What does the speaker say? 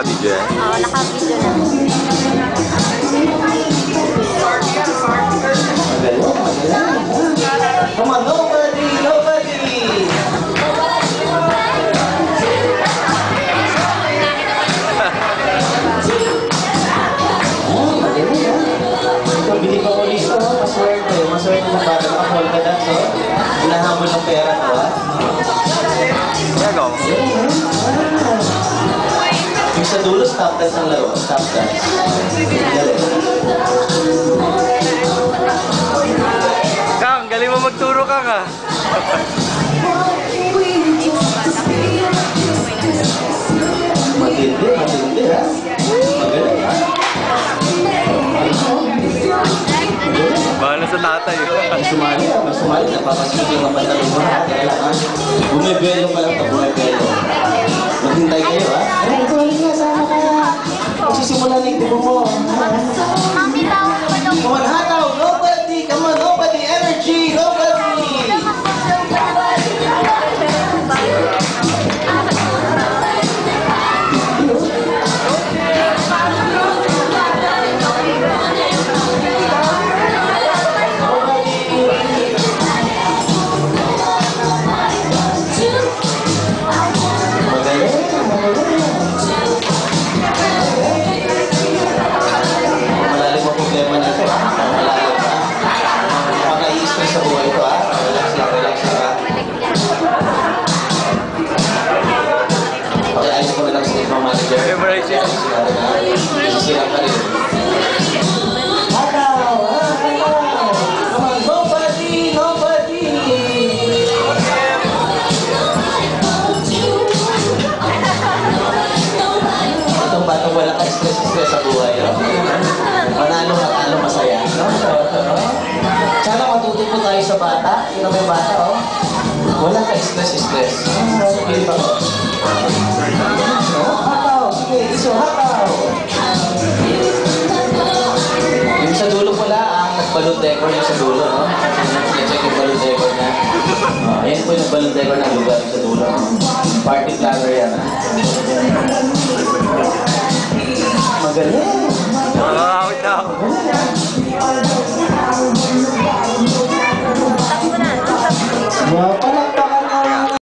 Naka-video yan? Oo, naka-video lang. Come on, nobody, nobody! Ito, bili ko ulit ito, maswerte. Maswerte ng bata, naka-polka dance, oh. Hinahamon ng pera to, ha? Nagawa mo? Yung sa dulo, stop dance ang laro. Stop dance. Galing. Kang, galing mo magturo, Kang, ha? Matindi, matindi, ha? Magaling, ha? Bahala sa tatay. Sumali, ha? Sumali. Napapasigil yung mga pantalong mo, ha? Kailangan. Bumibelo pa lang ito, bumibelo. Maghintay kayo, ha? Ay, ito, halika, sama ka. Magsisimula na yung tibo mo. Mami, tawag pa daw. Come on, hataw! Nobody! Come on, nobody! Energy! Nobody! Malalim ang problema nito, ha? Malalim, ha? Maka-i-stress sa buhay ko, ha? Relax lang, relax lang, ha? Okay, ayos ko na lang sa ibang manager. Memorize yun. Sisilang ka rin. Hataw! Hataw! Come on, nobody! Nobody! Itong batang wala ka stress sa buhay, no? Manalo ka, talo masaya, no? Sana matuto po tayo sa bata. Yun ang may bata, oh. Wala ka stress. Hindi ba? Hataw! Sige, iso, hataw! Yung sa dulo pala, ang nag-balloon decor yung sa dulo, no? Check yung balloon decor na. Ayan po yung balloon decor ng lugar yung sa dulo. Party planner yan, ha?